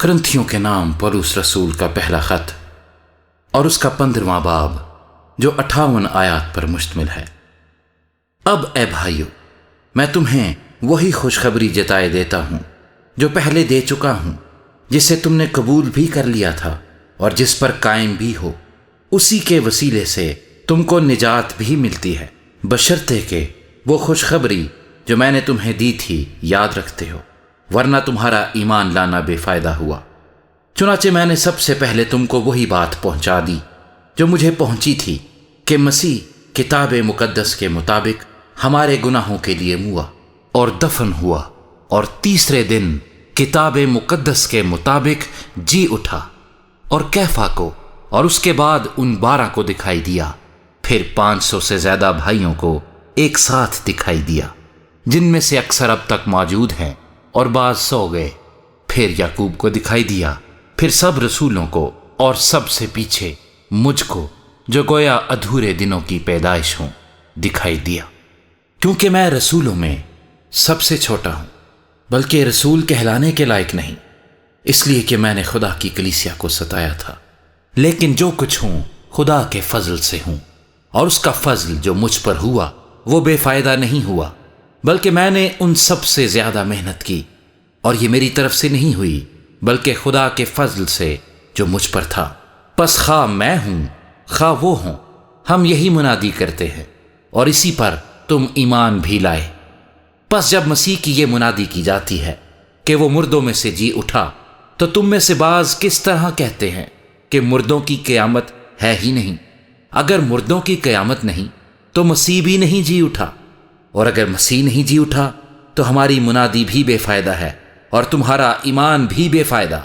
करंथियों के नाम पौलुस रसूल का पहला खत और उसका 15वां बाब जो 58 आयात पर मुश्तमिल है। अब ए भाइयों, मैं तुम्हें वही खुशखबरी जताए देता हूं जो पहले दे चुका हूं, जिसे तुमने कबूल भी कर लिया था और जिस पर कायम भी हो। उसी के वसीले से तुमको निजात भी मिलती है, बशर्ते के वो खुशखबरी जो मैंने तुम्हें दी थी याद रखते हो, वरना तुम्हारा ईमान लाना बेफायदा हुआ। चुनाचे मैंने सबसे पहले तुमको वही बात पहुंचा दी जो मुझे पहुंची थी कि मसीह किताब मुकद्दस के मुताबिक हमारे गुनाहों के लिए मुआ और दफन हुआ और तीसरे दिन किताब मुकद्दस के मुताबिक जी उठा और कैफा को और उसके बाद उन 12 को दिखाई दिया, फिर 500 से ज्यादा भाइयों को एक साथ दिखाई दिया, जिनमें से अक्सर अब तक मौजूद हैं और बाज सो गए। फिर याकूब को दिखाई दिया, फिर सब रसूलों को और सबसे पीछे मुझको जो गोया अधूरे दिनों की पैदाइश हूं दिखाई दिया। क्योंकि मैं रसूलों में सबसे छोटा हूं, बल्कि रसूल कहलाने के लायक नहीं, इसलिए कि मैंने खुदा की कलीसिया को सताया था। लेकिन जो कुछ हूं खुदा के फजल से हूं, और उसका फजल जो मुझ पर हुआ वो बेफायदा नहीं हुआ, बल्कि मैंने उन सबसे ज्यादा मेहनत की, और ये मेरी तरफ से नहीं हुई बल्कि खुदा के फजल से जो मुझ पर था। बस खा मैं हूं खा वो हों, हम यही मुनादी करते हैं और इसी पर तुम ईमान भी लाए। बस जब मसीह की ये मुनादी की जाती है कि वो मुर्दों में से जी उठा, तो तुम में से बाज किस तरह कहते हैं कि मुर्दों की क़यामत है ही नहीं। अगर मुर्दों की क़यामत नहीं तो मसीह भी नहीं जी उठा, और अगर मसीह नहीं जी उठा तो हमारी मुनादी भी बेफायदा है और तुम्हारा ईमान भी बेफायदा।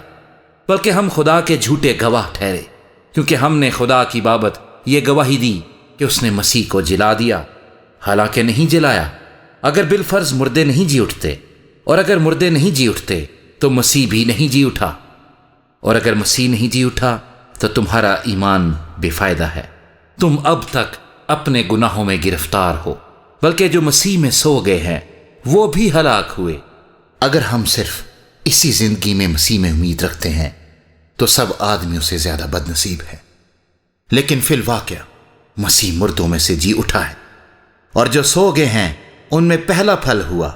बल्कि हम खुदा के झूठे गवाह ठहरे, क्योंकि हमने खुदा की बाबत ये गवाही दी कि उसने मसीह को जिला दिया, हालांकि नहीं जिलाया। अगर बिलफर्ज मुर्दे नहीं जी उठते, और अगर मुर्दे नहीं जी उठते तो मसीह भी नहीं जी उठा, और अगर मसीह नहीं जी उठा तो तुम्हारा ईमान बेफायदा है। तुम अब तक अपने गुनाहों में गिरफ्तार हो, बल्कि जो मसीह में सो गए हैं वो भी हलाक हुए। अगर हम सिर्फ इसी जिंदगी में मसीह में उम्मीद रखते हैं तो सब आदमियों से ज्यादा बदनसीब है। लेकिन फिल वाक़या मसीह मुर्दों में से जी उठा है, और जो सो गए हैं उनमें पहला फल हुआ।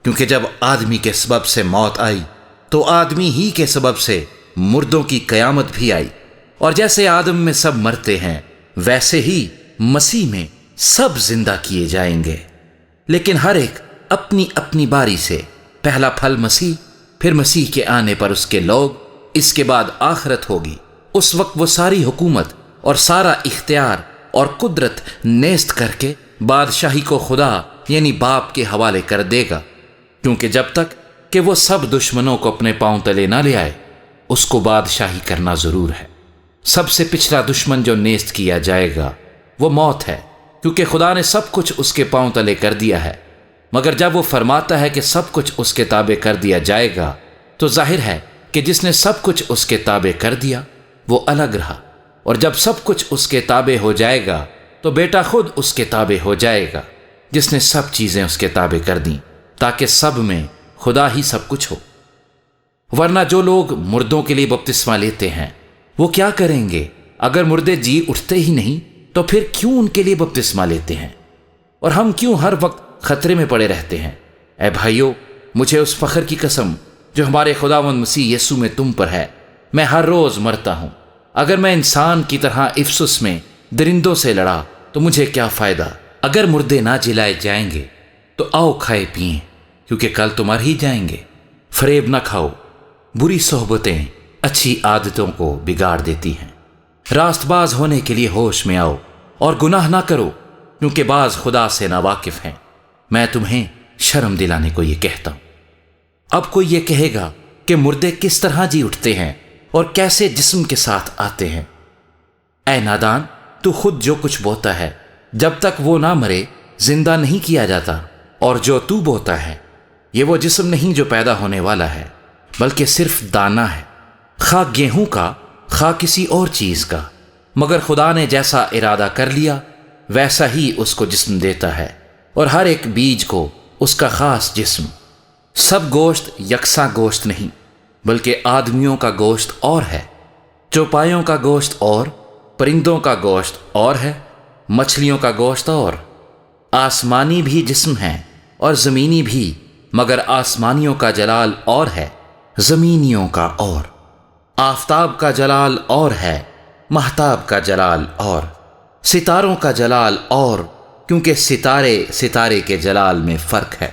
क्योंकि जब आदमी के सबब से मौत आई तो आदमी ही के सबब से मुर्दों की कयामत भी आई। और जैसे आदम में सब मरते हैं, वैसे ही मसीह में सब जिंदा किए जाएंगे, लेकिन हर एक अपनी अपनी बारी से। पहला फल मसीह, फिर मसीह के आने पर उसके लोग, इसके बाद आखिरत होगी। उस वक्त वो सारी हुकूमत और सारा इख्तियार और कुदरत नेस्त करके बादशाही को खुदा यानी बाप के हवाले कर देगा, क्योंकि जब तक कि वो सब दुश्मनों को अपने पांव तले ना ले आए, उसको बादशाही करना जरूर है। सबसे पिछला दुश्मन जो नेस्त किया जाएगा वो मौत है, क्योंकि खुदा ने सब कुछ उसके पांव तले कर दिया है। मगर जब वो फरमाता है कि सब कुछ उसके ताबे कर दिया जाएगा, तो जाहिर है कि जिसने सब कुछ उसके ताबे कर दिया वो अलग रहा, और जब सब कुछ उसके ताबे हो जाएगा तो बेटा खुद उसके ताबे हो जाएगा, जिसने सब चीजें उसके ताबे कर दी, ताकि सब में खुदा ही सब कुछ हो। वरना जो लोग मुर्दों के लिए बपतिस्मा लेते हैं वो क्या करेंगे? अगर मुर्दे जी उठते ही नहीं तो फिर क्यों उनके लिए बपतिस्मा लेते हैं? और हम क्यों हर वक्त खतरे में पड़े रहते हैं? ऐ भाइयों, मुझे उस फख्र की कसम जो हमारे खुदावंद मसीह यीशु में तुम पर है, मैं हर रोज मरता हूं। अगर मैं इंसान की तरह इफ्सुस में दरिंदों से लड़ा तो मुझे क्या फायदा? अगर मुर्दे ना जिलाए जाएंगे तो आओ खाए पिए, क्योंकि कल तो मर ही जाएंगे। फरेब ना खाओ, बुरी सोहबतें अच्छी आदतों को बिगाड़ देती हैं। रास्तबाज होने के लिए होश में आओ और गुनाह ना करो, क्योंकि बाज खुदा से नावाकिफ हैं। मैं तुम्हें शर्म दिलाने को ये कहता हूं। अब कोई ये कहेगा कि मुर्दे किस तरह जी उठते हैं और कैसे जिस्म के साथ आते हैं? ऐ नादान, तू खुद जो कुछ बोता है जब तक वो ना मरे जिंदा नहीं किया जाता, और जो तू बोता है ये वो जिस्म नहीं जो पैदा होने वाला है, बल्कि सिर्फ दाना है, खा गेहूं का खा किसी और चीज का। मगर खुदा ने जैसा इरादा कर लिया वैसा ही उसको जिस्म देता है, और हर एक बीज को उसका खास जिस्म। सब गोश्त यकसा गोश्त नहीं, بلکہ آدمیوں کا گوشت اور ہے، چوپایوں کا گوشت اور، پرندوں کا گوشت اور ہے، مچھلیوں کا گوشت اور۔ آسمانی بھی جسم ہیں اور زمینی بھی، مگر آسمانیوں کا جلال اور ہے، زمینیوں کا اور۔ آفتاب کا جلال اور ہے، مہتاب کا جلال اور، ستاروں کا جلال اور، کیونکہ ستارے ستارے کے جلال میں فرق ہے۔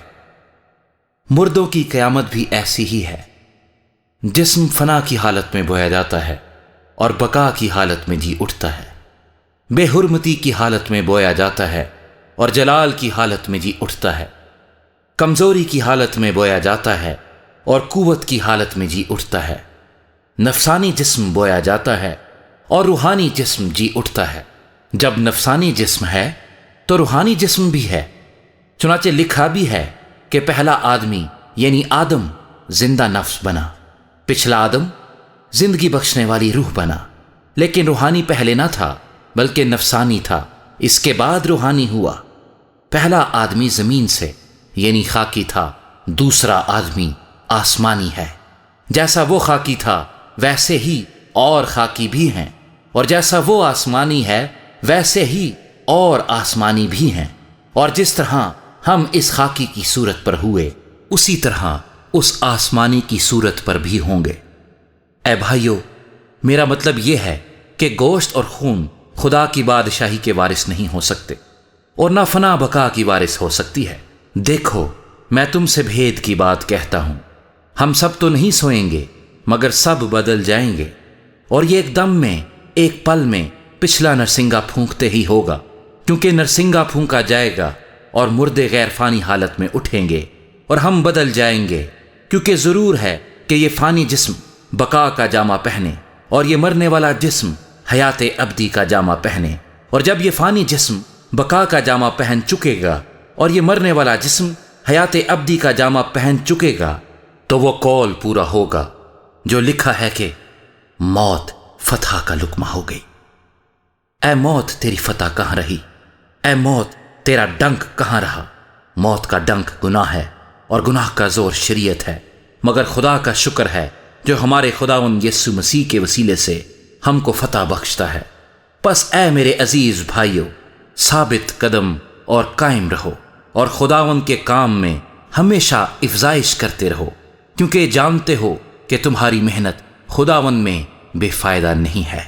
مردوں کی قیامت بھی ایسی ہی ہے، جسم فنا کی حالت میں بویا جاتا ہے اور بقا کی حالت میں جی اٹھتا ہے، بے حرمتی کی حالت میں بویا جاتا ہے اور جلال کی حالت میں جی اٹھتا ہے، کمزوری کی حالت میں بویا جاتا ہے اور قوت کی حالت میں جی اٹھتا ہے، نفسانی جسم بویا جاتا ہے اور روحانی جسم جی اٹھتا ہے۔ جب نفسانی جسم ہے تو روحانی جسم بھی ہے، چنانچہ لکھا بھی ہے کہ پہلا آدمی یعنی آدم زندہ نفس بنا، پچھلا آدم زندگی بخشنے والی روح بنا، لیکن روحانی پہلے نہ تھا بلکہ نفسانی تھا، اس کے بعد روحانی ہوا۔ پہلا آدمی زمین سے یعنی خاکی تھا، دوسرا آدمی آسمانی ہے۔ جیسا وہ خاکی تھا ویسے ہی اور خاکی بھی ہیں، اور جیسا وہ آسمانی ہے ویسے ہی اور آسمانی بھی ہیں، اور جس طرح ہم اس خاکی کی صورت پر ہوئے اسی طرح اس آسمانی کی صورت پر بھی ہوں گے۔ اے بھائیو، میرا مطلب یہ ہے کہ گوشت اور خون خدا کی بادشاہی کے وارث نہیں ہو سکتے، اور نہ فنا بقا کی وارث ہو سکتی ہے۔ دیکھو، میں تم سے بھید کی بات کہتا ہوں، ہم سب تو نہیں سوئیں گے مگر سب بدل جائیں گے، اور یہ ایک دم میں، ایک پل میں پچھلا نرسنگا پھونکتے ہی ہوگا، کیونکہ نرسنگا پھونکا جائے گا اور مردے غیر فانی حالت میں اٹھیں گے اور ہم بدل جائیں گے، کیونکہ ضرور ہے کہ یہ فانی جسم بقا کا جامہ پہنے اور یہ مرنے والا جسم حیات ابدی کا جامہ پہنے، اور جب یہ فانی جسم بقا کا جامہ پہن چکے گا اور یہ مرنے والا جسم حیات ابدی کا جامہ پہن چکے گا، تو وہ قول پورا ہوگا جو لکھا ہے کہ موت فتح کا لقمہ ہو گئی۔ اے موت تیری فتح کہاں رہی؟ اے موت تیرا ڈنک کہاں رہا؟ موت کا ڈنک گناہ ہے اور گناہ کا زور شریعت ہے، مگر خدا کا شکر ہے جو ہمارے خداوند یسوع مسیح کے وسیلے سے ہم کو فتح بخشتا ہے۔ پس اے میرے عزیز بھائیو، ثابت قدم اور قائم رہو، اور خداوند کے کام میں ہمیشہ افزائش کرتے رہو، کیونکہ جانتے ہو کہ تمہاری محنت خداوند میں بے فائدہ نہیں ہے۔